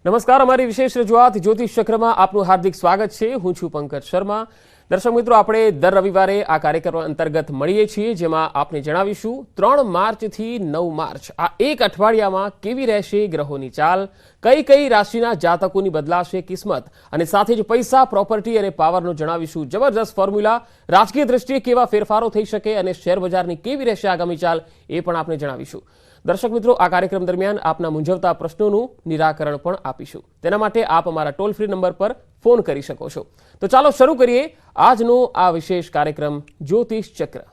નમસ્કાર, અમારી વિશેષ રજૂઆત જ્યોતિષ ચક્રમાં આપનું હાર્દિક સ્વાગત છે. હું છું પંકજ શર્મા. દર્શક મિત્રો, આપણે દર રવિવારે આ કાર્યક્રમ અંતર્ગત મળીએ છીએ, જેમાં આપને જણાવીશું 3 માર્ચથી 9 માર્ચ આ એક અઠવાડિયામાં કેવી રહેશે ગ્રહોની ચાલ, કઈ કઈ રાશિના જાતકોની બદલાશે કિસ્મત, અને સાથે જ પૈસા, પ્રોપર્ટી અને પાવરનો જણાવીશું જબરદસ્ત ફોર્મ્યુલા. રાજકીય દ્રષ્ટિએ કેવા ફેરફારો થઈ શકે અને શેર બજારની કેવી રહેશે આગામી ચાલ, એ પણ આપણે જણાવીશું. દર્શક મિત્રો, આ કાર્યક્રમ દરમિયાન આપના મૂંઝવતા પ્રશ્નોનું નિરાકરણ પણ આપીશું. તેના માટે આપ અમારા ટોલ ફ્રી નંબર પર ફોન કરી શકો છો. તો ચાલો શરૂ કરીએ આજનો આ વિશેષ કાર્યક્રમ જ્યોતિષ ચક્ર.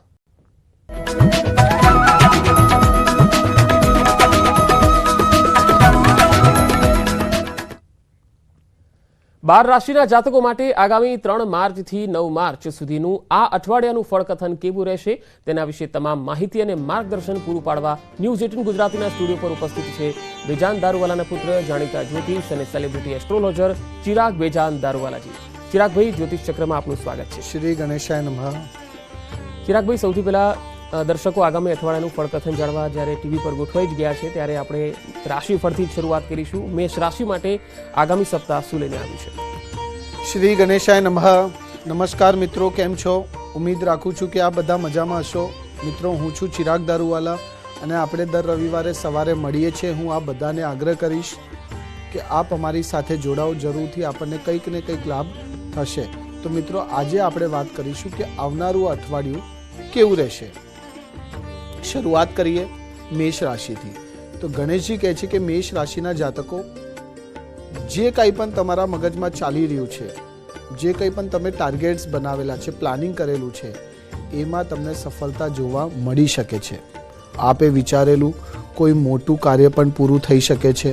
12 રાશિના જાતકો માટે આગામી 3 માર્ચથી 9 માર્ચ સુધીનું આ અઠવાડિયાનું ફળકથન કેવું રહેશે તેના વિશે તમામ માહિતી અને માર્ગદર્શન પૂરું પાડવા ન્યૂઝ 18 ગુજરાતીના સ્ટુડિયો પર ઉપસ્થિત છે બેજાન દારૂવાલાના પુત્ર, જાણીતા જ્યોતિષ અને સેલિબ્રિટી એસ્ટ્રોલોજર ચિરાગ બેજાન દારૂવાલાજી. ચિરાગભાઈ, જ્યોતિષ ચક્રમાં આપનું સ્વાગત છે. શ્રી ગણેશાય નમઃ. ચિરાગભાઈ, સૌથી પહેલા દર્શકો આગામી અઠવાડિયાનું ફળકથન જાણવા જ્યારે ટીવી પર ગોઠવાઈ જ ગયા છે, ત્યારે આપણે રાશિફળથી જ શરૂઆત કરીશું. મેષ રાશિ માટે આગામી સપ્તાહ શું લઈને આવ્યું છે? શ્રી ગણેશાય નમઃ. નમસ્કાર મિત્રો, કેમ છો? ઉમ્મીદ રાખું છું કે આ બધા મજામાં હશો. મિત્રો, હું છું ચિરાગ દારૂવાલા અને આપણે દર રવિવારે સવારે મળીએ છીએ. હું આ બધાને આગ્રહ કરીશ કે આપ અમારી સાથે જોડાઓ. જરૂરથી આપણને કંઈક ને કંઈક લાભ થશે. તો મિત્રો, આજે આપણે વાત કરીશું કે આવનારું અઠવાડિયું કેવું રહેશે. શરૂઆત કરીએ મેષ રાશિથી. તો ગણેશજી કહે છે કે મેષ રાશિના જાતકો, જે કંઈ પણ તમારા મગજમાં ચાલી રહ્યું છે, જે કંઈ પણ તમે ટાર્ગેટ્સ બનાવેલા છે, પ્લાનિંગ કરેલું છે, એમાં તમને સફળતા જોવા મળી શકે છે. આપે વિચારેલું કોઈ મોટું કાર્ય પણ પૂરું થઈ શકે છે.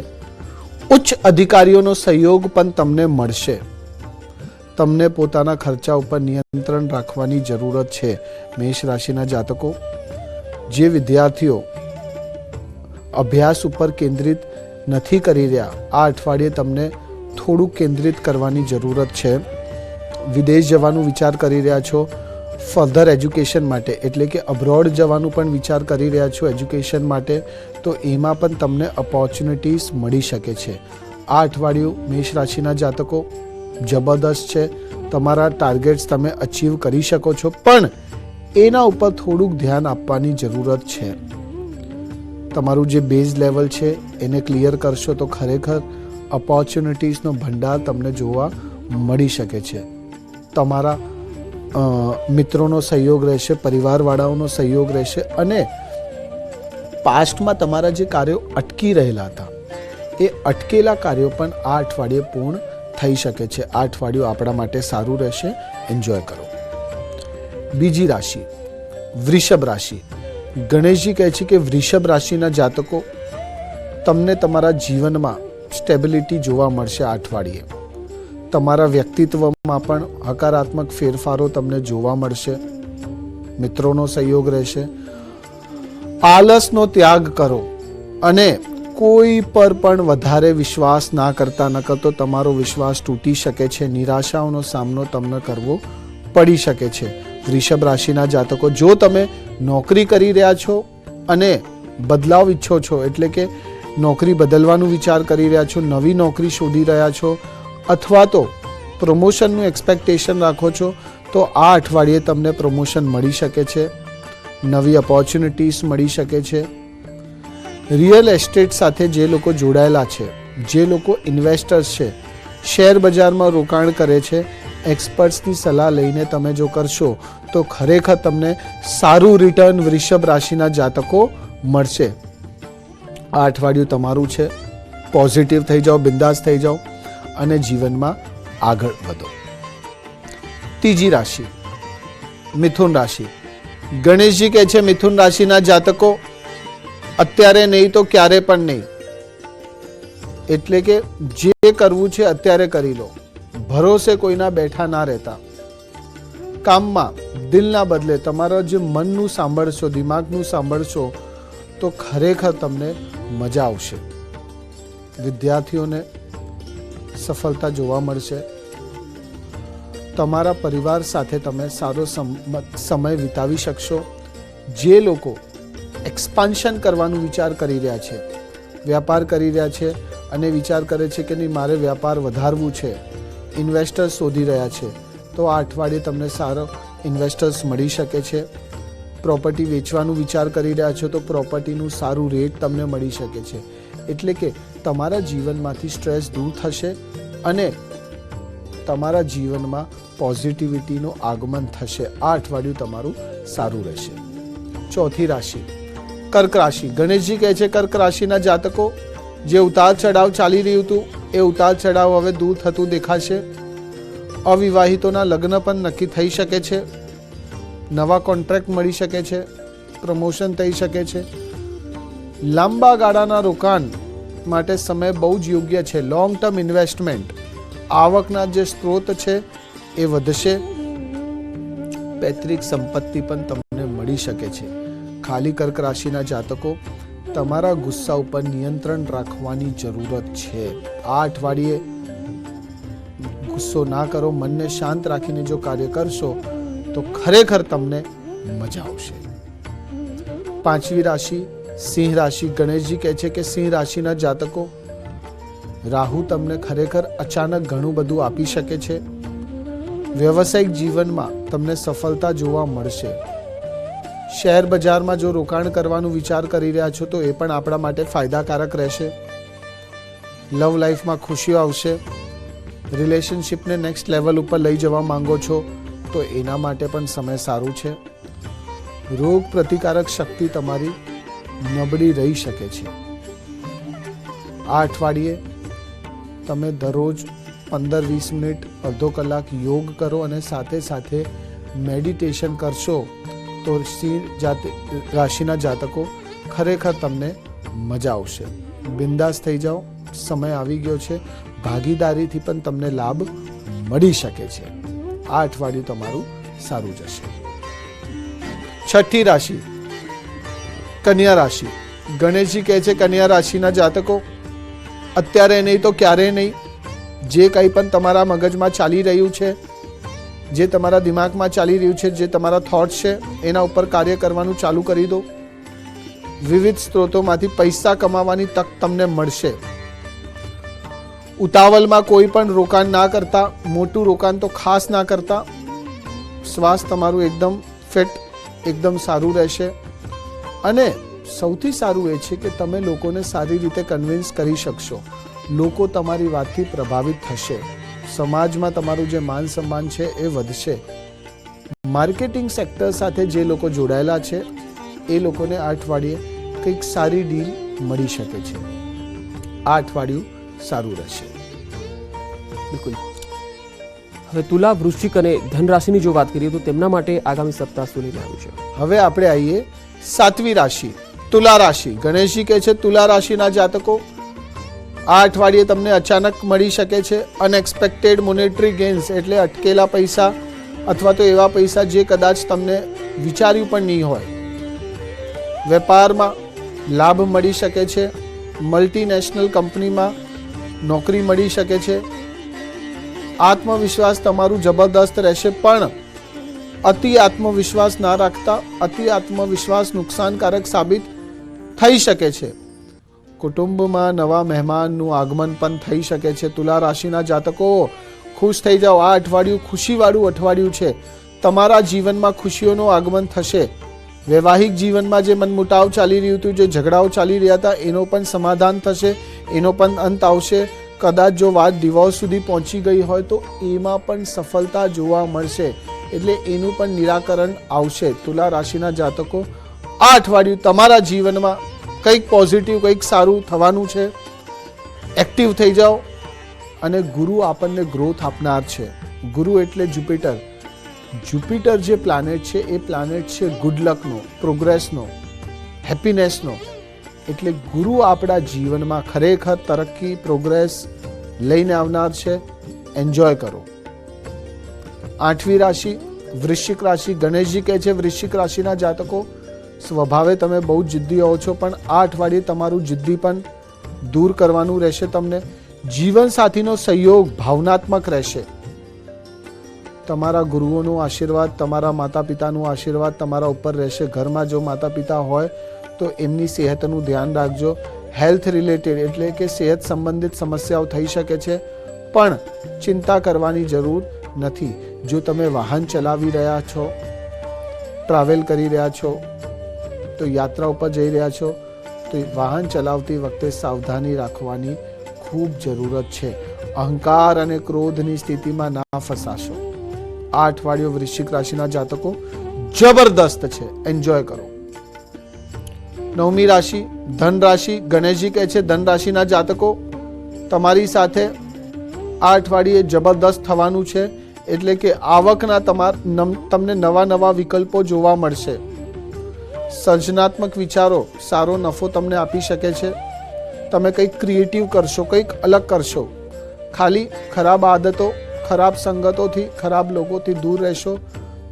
ઉચ્ચ અધિકારીઓનો સહયોગ પણ તમને મળશે. તમને પોતાના ખર્ચા ઉપર નિયંત્રણ રાખવાની જરૂરત છે. મેષ રાશિના જાતકો, જે વિદ્યાર્થીઓ અભ્યાસ ઉપર કેન્દ્રિત નથી કરી રહ્યા, આ અઠવાડિયે તમને થોડું કેન્દ્રિત કરવાની જરૂરત છે. વિદેશ જવાનું વિચાર કરી રહ્યા છો ફર્ધર એજ્યુકેશન માટે, એટલે કે અબ્રોડ જવાનું પણ વિચાર કરી રહ્યા છો એજ્યુકેશન માટે, તો એમાં પણ તમને ઓપોર્ચ્યુનિટીઝ મળી શકે છે. આ અઠવાડિયું મેષ રાશિના જાતકો જબરદસ્ત છે. તમારા ટાર્ગેટ્સ તમે અચીવ કરી શકો છો, પણ એના ઉપર થોડુંક ધ્યાન આપવાની જરૂરત છે. તમારું જે બેઝ લેવલ છે એને ક્લિયર કરશો તો ખરેખર ઓપોર્ચ્યુનિટીઝનો ભંડાર તમને જોવા મળી શકે છે. તમારા મિત્રોનો સહયોગ રહેશે, પરિવારવાળાઓનો સહયોગ રહેશે, અને પાસ્ટમાં તમારા જે કાર્યો અટકી રહેલા હતા એ અટકેલા કાર્યો પણ આ અઠવાડિયે પૂર્ણ થઈ શકે છે. આ અઠવાડિયું આપણા માટે સારું રહેશે. એન્જોય કરો. બીજી રાશિ વૃષભ રાશિ. ગણેશજી કહે છે કે વૃષભ રાશિના જાતકો, તમને તમારા જીવનમાં સ્ટેબિલિટી જોવા મળશે. આ અઠવાડિયે તમારા વ્યક્તિત્વમાં પણ હકારાત્મક ફેરફારો તમને જોવા મળશે. મિત્રોનો સહયોગ રહેશે. આળસનો ત્યાગ કરો અને કોઈ પર પણ વધારે વિશ્વાસ ના કરતા, નકર તો તમારો વિશ્વાસ તૂટી શકે છે. નિરાશાઓનો સામનો તમને કરવો પડી શકે છે. વૃષભ રાશિના જાતકો, જો તમે નોકરી કરી રહ્યા છો અને બદલાવ ઈચ્છો છો, એટલે કે નોકરી બદલવાનું વિચાર કરી રહ્યા છો, નવી નોકરી શોધી રહ્યા છો, અથવા તો પ્રમોશનનું એક્સપેક્ટેશન રાખો છો, તો આ અઠવાડિયે તમને પ્રમોશન મળી શકે છે. નવી ઓપોર્ચ્યુનિટીઝ મળી શકે છે. રિયલ એસ્ટેટ સાથે જે લોકો જોડાયેલા છે, જે લોકો ઇન્વેસ્ટર્સ છે, શેર બજારમાં રોકાણ કરે છે, એક્સપર્ટ્સની સલાહ લઈને તમે જો કરશો તો ખરેખર તમને સારું રિટર્ન વૃષભ રાશિના જાતકો મળશે. આ અઠવાડિયું તમારું છે. પોઝિટિવ થઈ જાઓ, બિંદાસ થઈ જાઓ અને જીવનમાં આગળ વધો. ત્રીજી રાશિ મિથુન રાશિ. ગણેશજી કહે છે મિથુન રાશિના જાતકો, અત્યારે નહીં તો ક્યારે પણ નહીં. એટલે કે જે કરવું છે અત્યારે કરી લો. ભરોસે કોઈના બેઠા ના રહેતા. કામમાં દિલ ના બદલે તમારા જે મનનું સાંભળશો, દિમાગનું સાંભળશો, તો ખરેખર તમને મજા આવશે. વિદ્યાર્થીઓને સફળતા જોવા મળશે. તમારા પરિવાર સાથે તમે સારો સમય વિતાવી શકશો. જે લોકો એક્સપાન્શન કરવાનું વિચાર કરી રહ્યા છે, વ્યાપાર કરી રહ્યા છે, અને વિચાર કરે છે કે નહીં મારે વ્યાપાર વધારવું છે, ઇન્વેસ્ટર્સ શોધી રહ્યા છે, તો આ અઠવાડિયે તમને સારો ઇન્વેસ્ટર્સ મળી શકે છે. પ્રોપર્ટી વેચવાનું વિચાર કરી રહ્યા છો તો પ્રોપર્ટીનું સારું રેટ તમને મળી શકે છે. એટલે કે તમારા જીવનમાંથી સ્ટ્રેસ દૂર થશે અને તમારા જીવનમાં પોઝિટિવિટીનું આગમન થશે. આ અઠવાડિયું તમારું સારું રહેશે. ચોથી રાશિ કર્ક રાશિ. ગણેશજી કહે છે કર્ક રાશિના જાતકો, જે ઉતાર ચઢાવ ચાલી રહ્યું હતું એ ઉતાર ચઢાવ હવે દૂર થતું દેખાશે. અવિવાહિતોના લગ્ન પણ નક્કી થઈ શકે છે. નવા કોન્ટ્રાક્ટ મળી શકે છે, પ્રમોશન થઈ શકે છે. લાંબા ગાળાના રોકાણ માટે સમય બહુ જ યોગ્ય છે. લોંગ ટર્મ ઇન્વેસ્ટમેન્ટ, આવકના જે સ્ત્રોત છે એ વધશે. પૈતૃક સંપત્તિ પણ તમને મળી શકે છે. ખાલી કર્ક રાશિના જાતકો, તમારા ગુસ્સા ઉપર નિયંત્રણ રાખવાની જરૂરત છે. આ અઠવાડિયે ગુસ્સો ના કરો, મનને શાંત રાખીને જો કાર્ય કરશો તો ખરેખર તમને મજા આવશે. પાંચમી રાશિ સિંહ રાશિ. ગણેશજી કહે છે કે સિંહ રાશિના જાતકો, રાહુ તમને ખરેખર અચાનક ઘણું બધું આપી શકે છે. વ્યવસાયિક જીવનમાં તમને સફળતા જોવા મળશે. શેર બજારમાં જો રોકાણ કરવાનું વિચાર કરી રહ્યા છો તો એ પણ આપણા માટે ફાયદાકારક રહેશે. લવ લાઈફમાં ખુશીઓ આવશે. રિલેશનશિપને નેક્સ્ટ લેવલ ઉપર લઈ જવા માંગો છો તો એના માટે પણ સમય સારું છે. રોગ પ્રતિકારક શક્તિ તમારી નબળી રહી શકે છે. આ અઠવાડિયે તમે દરરોજ 15-20 મિનિટ અડધો કલાક યોગ કરો અને સાથે સાથે મેડિટેશન કરશો તો સિંહ રાશિના જાતકો ખરેખર તમને મજા આવશે. બિંદાસ થઈ જાઓ, સમય આવી ગયો છે. ભાગીદારીથી પણ તમને લાભ મળી શકે છે. આ અઠવાડિયું તમારું સારું જશે. છઠ્ઠી રાશિ કન્યા રાશિ. ગણેશજી કહે છે કન્યા રાશિના જાતકો, અત્યારે નહીં તો ક્યારેય નહીં, જે કંઈ પણ તમારા મગજમાં ચાલી રહ્યું છે, જે તમારા દિમાગમાં ચાલી રહ્યું છે, જે તમારા થોટ્સ છે એના ઉપર કાર્ય કરવાનું ચાલુ કરી દો. વિવિધ સ્ત્રોતોમાંથી પૈસા કમાવાની તક તમને મળશે. ઉતાવળમાં કોઈ પણ રોકાણ ના કરતા, મોટું રોકાણ તો ખાસ ના કરતા. શ્વાસ તમારું એકદમ ફિટ, એકદમ સારું રહેશે. અને સૌથી સારું એ છે કે તમે લોકોને સારી રીતે કન્વિન્સ કરી શકશો. લોકો તમારી વાતથી પ્રભાવિત થશે. સમાજમાં તમારું જે માન સન્માન છે એ વધશે. માર્કેટિંગ સેક્ટર સાથે જે લોકો જોડાયેલા છે એ લોકોને આ અઠવાડિયે કંઈક સારી ડીલ મળી શકે છે. આ અઠવાડિયું સારું રહેશે. બિલકુલ. હવે તુલા, વૃશ્ચિક અને ધન રાશિની જો વાત કરીએ તો તેમના માટે આગામી સપ્તાહ શું લઈને આવ્યું છે? હવે આપણે આવીએ સાતમી રાશિ તુલા રાશિ. ગણેશજી કહે છે તુલા રાશિના જાતકો, આ અઠવાડિયે તમને અચાનક મળી શકે છે અનએક્સપેક્ટેડ મોનેટરી ગેઇન્સ, એટલે અટકેલા પૈસા અથવા તો એવા પૈસા જે કદાચ તમને વિચાર્યું પણ નહીં હોય. વેપારમાં લાભ મળી શકે છે. મલ્ટીનેશનલ કંપનીમાં નોકરી મળી શકે છે. આત્મવિશ્વાસ તમારું જબરદસ્ત રહેશે, પણ અતિ આત્મવિશ્વાસ ના રાખતા. અતિ આત્મવિશ્વાસ નુકસાનકારક સાબિત થઈ શકે છે. કુટુંબમાં નવા મહેમાનનું આગમન પણ થઈ શકે છે. તુલા રાશિના જાતકો, ખુશ થઈ જાઓ. આ અઠવાડિયું ખુશીવાળું અઠવાડિયું છે. તમારા જીવનમાં ખુશીઓનું આગમન થશે. વૈવાહિક જીવનમાં જે મનમુટાવ ચાલી રહ્યું હતું, જે ઝઘડાઓ ચાલી રહ્યા હતા, એનો પણ સમાધાન થશે, એનો પણ અંત આવશે. કદાચ જો વાત ડિવોર્સ સુધી પહોંચી ગઈ હોય તો એમાં પણ સફળતા જોવા મળશે, એટલે એનું પણ નિરાકરણ આવશે. તુલા રાશિના જાતકો, આ અઠવાડિયું તમારા જીવનમાં કંઈક પોઝિટિવ, કંઈક સારું થવાનું છે. એક્ટિવ થઈ જાઓ. અને ગુરુ આપણને ગ્રોથ આપનાર છે. ગુરુ એટલે જુપિટર. જુપિટર જે પ્લાનેટ છે એ પ્લાનેટ છે ગુડ લકનો, પ્રોગ્રેસનો, હેપીનેસનો. એટલે ગુરુ આપણા જીવનમાં ખરેખર તરક્કી, પ્રોગ્રેસ લઈને આવનાર છે. એન્જોય કરો. આઠમી રાશિ વૃશ્ચિક રાશિ. ગણેશજી કહે છે વૃશ્ચિક રાશિના જાતકો, સ્વભાવે તમે બહુ જિદ્દી હો છો, પણ આ અઠવાડિયે તમારું જિદ્દી પણ દૂર કરવાનું રહેશે. તમને જીવનસાથીનો સહયોગ ભાવનાત્મક રહેશે. તમારા ગુરુઓનો આશીર્વાદ, તમારા માતા પિતાનો આશીર્વાદ તમારા ઉપર રહેશે. ઘરમાં જો માતા પિતા હોય તો એમની સેહતનું ધ્યાન રાખજો. હેલ્થ રિલેટેડ એટલે કે સેહત સંબંધિત સમસ્યાઓ થઈ શકે છે, પણ ચિંતા કરવાની જરૂર નથી. જો તમે વાહન ચલાવી રહ્યા છો, ટ્રાવેલ કરી રહ્યા છો, તો યાત્રા ઉપર જઈ રહ્યા છો, તો વાહન ચલાવતી વખતે સાવધાની રાખવાની ખૂબ જરૂરત છે. અહંકાર અને ક્રોધની સ્થિતિમાં ના ફસાશો. આ અઠવાડિયું વૃશ્ચિક રાશિના જાતકો જબરદસ્ત છે, એન્જોય કરો. 9મી રાશિ ધન રાશિ. ગણેશજી કહે છે ધન રાશિના જાતકો તમારી સાથે આ અઠવાડિયે જબરદસ્ત થવાનું છે, એટલે કે આવકના તમને નવા નવા વિકલ્પો જોવા મળશે. સર્જનાત્મક વિચારો સારો નફો તમને આપી શકે છે. તમે કંઈક ક્રિએટિવ કરશો, કંઈક અલગ કરશો. ખાલી ખરાબ આદતો, ખરાબ સંગતોથી, ખરાબ લોકોથી દૂર રહેશો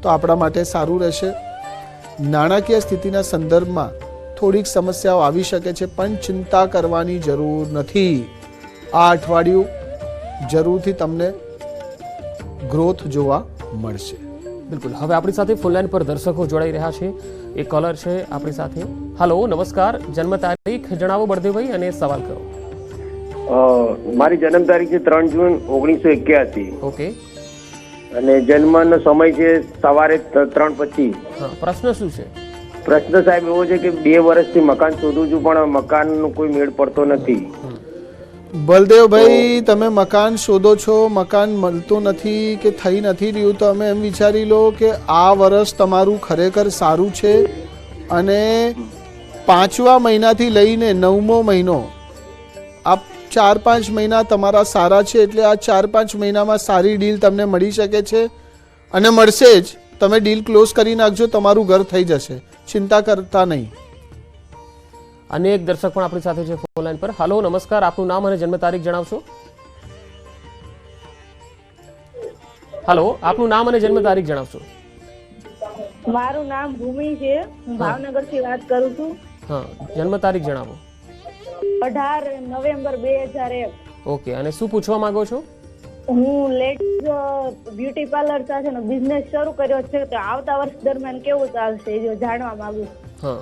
તો આપણા માટે સારું રહેશે. નાણાકીય સ્થિતિના સંદર્ભમાં થોડીક સમસ્યાઓ આવી શકે છે, પણ ચિંતા કરવાની જરૂર નથી. આ અઠવાડિયું જરૂરથી તમને ગ્રોથ જોવા મળશે. બિલકુલ. હવે આપણી સાથે ફોન લાઈન પર દર્શકો જોડાઈ રહ્યા છે. એક કોલર છે આપણી સાથે. હાલો, નમસ્કાર. જન્મ તારીખ જણાવો બળદેવભાઈ અને સવાલ કરો. મારી જન્મ તારીખ છે 3 જૂન 1981. ઓકે. અને જન્મનો સમય છે સવારે 3 પછી. હા, પ્રશ્ન શું છે? પ્રશ્ન સાહેબ એવો છે કે 2 વર્ષથી મકાન શોધું છું, પણ મકાનનો કોઈ મેળ પડતો નથી. બલદેવભાઈ, તમે મકાન શોધો છો, મકાન મળતું નથી કે થઈ નથી રહ્યું, તો અમે એમ વિચારી લો કે આ વર્ષ તમારું ખરેખર સારું છે, અને 5મા મહિનાથી લઈને 9મો મહિનો, આ 4-5 મહિના તમારા સારા છે. એટલે આ 4-5 મહિનામાં સારી ડીલ તમને મળી શકે છે, અને મળશે જ. તમે ડીલ ક્લોઝ કરી નાખજો, તમારું ઘર થઈ જશે, ચિંતા કરતા નહીં. અને એક દર્શક પણ આપણી સાથે છે ફોન લાઈન પર. હાલો, નમસ્કાર. આપનું નામ અને જન્મ તારીખ જણાવશો? હાલો, આપનું નામ અને જન્મ તારીખ જણાવશો? મારું નામ ભૂમિ છે, હું ભાવનગર થી વાત કરું છું. હા, જન્મ તારીખ જણાવો. 18 નવેમ્બર 2001. ઓકે. અને શું પૂછવા માંગો છો? હું લેડીઝ બ્યુટી પાર્લર સાથેનો બિઝનેસ શરૂ કર્યો છે, તો આવતા વર્ષ દરમિયાન કેવું ચાલશે એ જાણવા માંગુ છું. હા,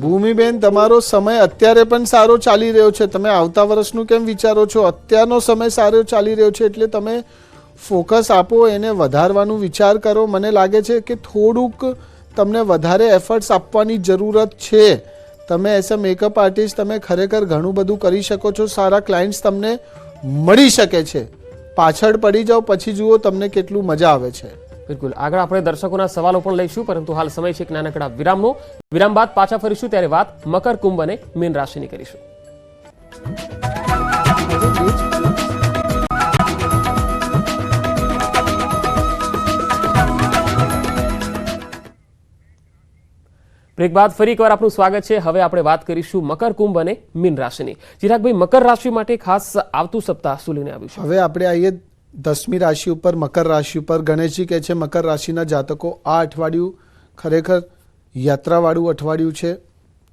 ભૂમિબેન, તમારો સમય અત્યારે પણ સારો ચાલી રહ્યો છે. તમે આવતા વર્ષનું કેમ વિચારો છો? અત્યારનો સમય સારો ચાલી રહ્યો છે, એટલે તમે ફોકસ આપો, એને વધારવાનું વિચાર કરો. મને લાગે છે કે થોડુંક તમને વધારે એફર્ટ્સ આપવાની જરૂરત છે. તમે એઝ અ મેકઅપ આર્ટિસ્ટ તમે ખરેખર ઘણું બધું કરી શકો છો. સારા ક્લાયન્ટ્સ તમને મળી શકે છે. પાછળ પડી જાઓ, પછી જુઓ તમને કેટલું મજા આવે છે. બિલકુલ. આગળ આપણે દર્શકોના સવાલો પણ લઈશું, પરંતુ હાલ સમય છે એક નાનકડા વિરામનો. વિરામ બાદ પાછા ફરીશું, ત્યારે વાત મકર, કુંભ અને મીન રાશિની કરીશું. બ્રેક બાદ ફરી એકવાર આપનું સ્વાગત છે. હવે આપણે વાત કરીશું મકર, કુંભ અને મીન રાશિની. ચિરાગભાઈ, મકર રાશિ માટે ખાસ આવતું સપ્તાહ શું લઈને આવ્યું છે? હવે આપણે આવીએ 10મી રાશિ ઉપર, મકર રાશિ ઉપર. ગણેશજી કહે છે મકર રાશિના જાતકો આ અઠવાડિયું ખરેખર યાત્રાવાળું અઠવાડિયું છે.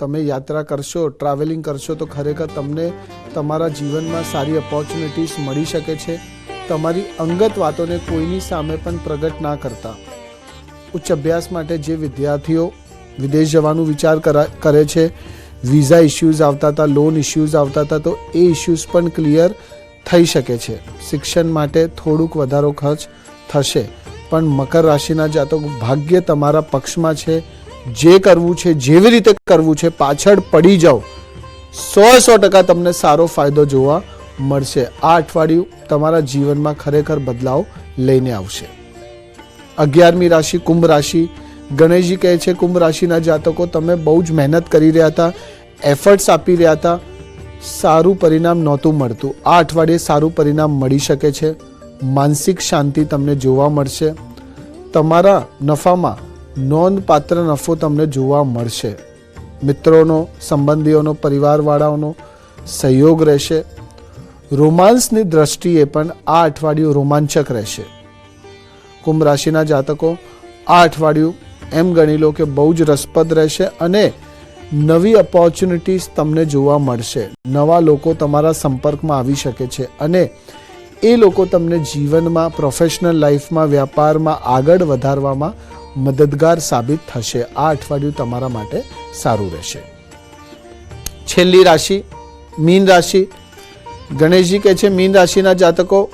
તમે યાત્રા કરશો, ટ્રાવેલિંગ કરશો, તો ખરેખર તમને તમારા જીવનમાં સારી ઓપોર્ચ્યુનિટીઝ મળી શકે છે. તમારી અંગત વાતોને કોઈની સામે પણ પ્રગટ ના કરતા. ઉચ્ચ અભ્યાસ માટે જે વિદ્યાર્થીઓ વિદેશ જવાનું વિચાર કરે છે, વિઝા ઇસ્યુઝ આવતા હતા, લોન ઇસ્યુઝ આવતા હતા, તો એ ઇસ્યુઝ પણ ક્લિયર થઈ શકે છે. શિક્ષણ માટે થોડુંક વધારો ખર્ચ થશે, પણ મકર રાશિના જાતકો ભાગ્ય તમારા પક્ષમાં છે. જે કરવું છે, જેવી રીતે કરવું છે, પાછળ પડી જાઓ, 100% તમને સારો ફાયદો જોવા મળશે. આ અઠવાડિયું તમારા જીવનમાં ખરેખર બદલાવ લઈને આવશે. 11મી રાશિ કુંભ રાશિ. ગણેશજી કહે છે કુંભ રાશિના જાતકો તમે બહુ જ મહેનત કરી રહ્યા હતા, એફર્ટ્સ આપી રહ્યા હતા, સારું પરિણામ નહોતું મળતું. આ અઠવાડિયે સારું પરિણામ મળી શકે છે. માનસિક શાંતિ તમને જોવા મળશે. તમારા નફામાં નોંધપાત્ર નફો તમને જોવા મળશે. મિત્રોનો, સંબંધીઓનો, પરિવારવાળાઓનો સહયોગ રહેશે. રોમાન્સની દ્રષ્ટિએ પણ આ અઠવાડિયું રોમાંચક રહેશે. કુંભ રાશિના જાતકો આ અઠવાડિયું એમ ગણી લો કે બહુ જ રસપ્રદ રહેશે, અને નવી ઓપોર્ચ્યુનિટીઝ તમને જોવા મળશે. નવા લોકો તમારા સંપર્કમાં આવી શકે છે, અને એ લોકો તમને જીવનમાં, પ્રોફેશનલ લાઈફમાં, વ્યાપારમાં આગળ વધારવામાં મદદગાર સાબિત થશે. આ અઠવાડિયું તમારા માટે સારું રહેશે. છેલ્લી રાશિ મીન રાશિ, ગણેશજી કહે છે મીન રાશિના જાતકો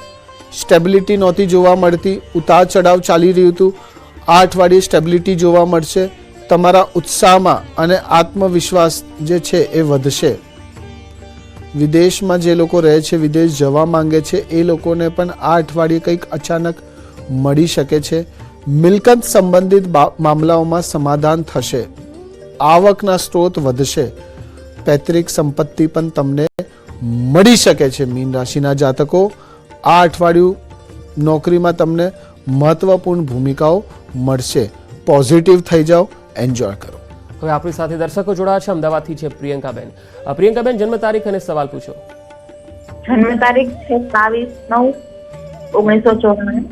સ્ટેબિલિટી નહોતી જોવા મળતી, ઉતાર ચઢાવ ચાલી રહ્યું હતું. આ અઠવાડિયે સ્ટેબિલિટી જોવા મળશે. તમારા ઉત્સાહમાં અને આત્મવિશ્વાસ જે છે એ વધશે. વિદેશમાં જે લોકો રહે છે, વિદેશ જવા માંગે છે, એ લોકોને પણ આ અઠવાડિયે કંઈક અચાનક મળી શકે છે. મિલકત સંબંધિત મામલાઓમાં સમાધાન થશે. આવકના સ્ત્રોત વધશે. પૈતૃક સંપત્તિ પણ તમને મળી શકે છે. મીન રાશિના જાતકો, આ અઠવાડિયું નોકરીમાં તમને મહત્વપૂર્ણ ભૂમિકાઓ મળશે. પોઝિટિવ થઈ જાઓ, એન્જોય કરો. હવે આપણી સાથે દર્શકો જોડાયા છે. અમદાવાદથી છે પ્રિયંકાબેન. પ્રિયંકાબેન, જન્મ તારીખ અને સવાલ પૂછો. જન્મ તારીખ છે 22/9/1994.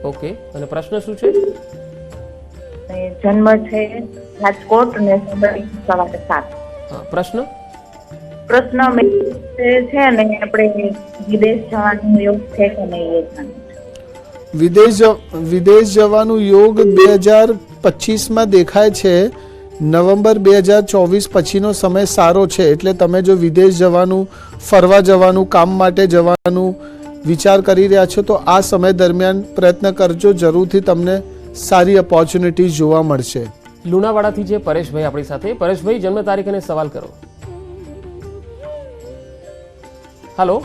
ઓકે, અને પ્રશ્ન શું છે? અને જન્મ છે રાજકોટ અને સમય સવારે 7. હા, પ્રશ્ન પ્રશ્ન છે ને આપણે વિદેશ જવાનું યોગ છે કે નહીં એ જાણવું છે. વિદેશ જવાનું યોગ 2025માં દેખાય છે. નવેમ્બર 2024 પછીનો સમય સારો છે. એટલે તમે જો વિદેશ જવાનું, ફરવા જવાનું, કામ માટે જવાનું વિચાર કરી રહ્યા છો તો આ સમય દરમિયાન પ્રયત્ન કરજો. જરૂરથી તમને સારી ઓપોર્ચ્યુનિટીઝ જોવા મળશે. લુણાવાડાથી છે પરેશભાઈ આપણી સાથે. પરેશભાઈ, જન્મ તારીખ અને સવાલ કરો. હાલો.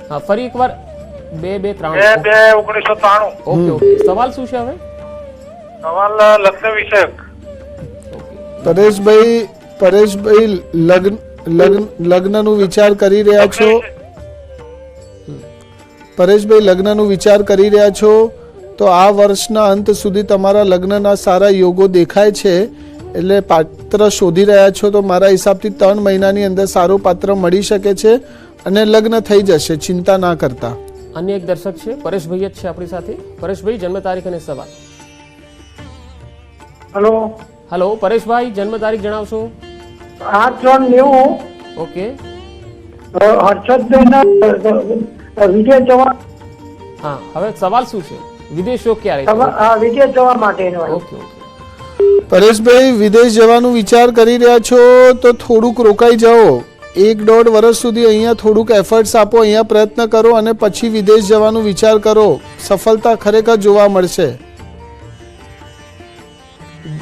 હા, ફરી એકવાર. 2/2/1993. ઓકે ઓકે, સવાલ શું છે હવે? સવાલ લગ્ન વિષયક. પરેશભાઈ લગ્નનું વિચાર કરી રહ્યા છો. પરેશભાઈ, લગ્નનું વિચાર કરી રહ્યા છો તો આ વર્ષના અંત સુધી તમારા લગ્નના સારા યોગો દેખાય છે. એટલે પાત્ર શોધી રહ્યા છો તો મારા હિસાબથી 3 મહિનાની અંદર સારું પાત્ર મળી શકે છે અને લગ્ન થઈ જશે. ચિંતા ના કરતા. અન્ય એક દર્શક છે, પરેશભાઈ જ છે આપણી સાથે. પરેશભાઈ, જન્મ તારીખ અને સવાલ. હલો પરેશભાઈ, જન્મ તારીખ જણાવશો. 8/3/90. ઓકે, હર્ષદભાઈના વિદેશ જવા હા, હવે સવાલ શું છે? વિદેશો ક્યારે? વિદેશ જવા માટેનો. Okay okay. પરેશભાઈ, વિદેશ જવાનું વિચાર કરી રહ્યા છો તો થોડુંક રોકાઈ જાઓ. 1-1.5 વર્ષ સુધી અહીંયા થોડુંક એફર્ટ્સ આપો, અહીંયા પ્રયત્ન કરો અને પછી વિદેશ જવાનું વિચાર કરો. સફળતા ખરેખર જોવા મળશે.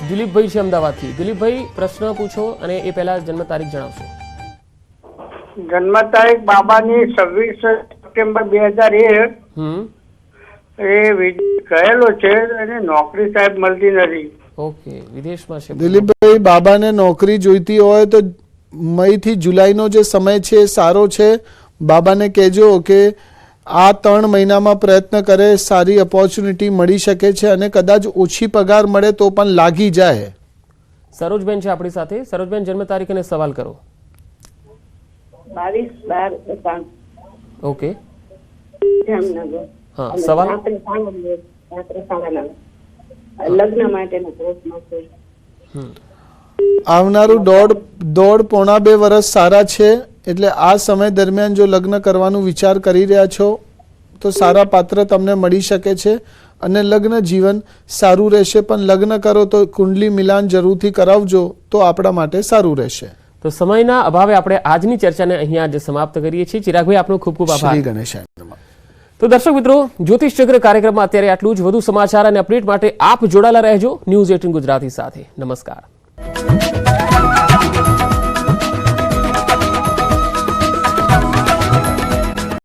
દિલીપભાઈ છે અમદાવાદથી. દિલીપભાઈ, પ્રશ્ન પૂછો અને એ પહેલા જન્મ તારીખ જણાવશો. જન્મ તારીખ બાબાની 26 સપ્ટેમ્બર 2001. એ વિદેશ ગયેલો છે અને નોકરી સાહેબ મળતી નથી. ઓકે, વિદેશમાં છે. દિલીપભાઈ, બાબાને નોકરી જોઈતી હોય તો મઈથી જુલાઈનો જે સમય છે એ સારો છે. બાબાને કહેજો કે આ 3 મહિનામાં પ્રયત્ન કરે, સારી ઓપોર્ચ્યુનિટી મળી શકે છે અને કદાચ ઓછી પગાર મળે તો પણ લાગી જાય. સરોજબેન છે આપણી સાથે. સરોજબેન, જન્મ તારીખ અને સવાલ કરો. 22/12/95. ઓકે, જામનગર. હા, સવાલ. રાત્રે 9:30. લગ્ન માટેનો પ્રશ્ન છે. આવનારું 1.5-2 વર્ષ સારા છે. એટલે આ સમય દરમિયાન જો લગ્ન કરવાનું વિચાર કરી રહ્યા છો તો સારા પાત્ર તમને મળી શકે છે અને લગ્ન જીવન સારું રહેશે. પણ લગ્ન કરો તો કુંડલી મિલાન જરૂરથી કરાવજો તો આપણા માટે સારું રહેશે. તો સમયના અભાવે આપણે આજની ચર્ચાને અહીંયા જ સમાપ્ત કરીએ છીએ. ચિરાગભાઈ, આપનો ખૂબ ખૂબ આભાર. શ્રી ગણેશાય નમઃ. તો દર્શક મિત્રો, જ્યોતિષ ચક્ર કાર્યક્રમમાં અત્યારે આટલું જ. વધુ સમાચાર અને અપડેટ માટે આપ જોડાયેલા રહેજો ન્યૂઝ 18 ગુજરાતી સાથે. નમસ્કાર.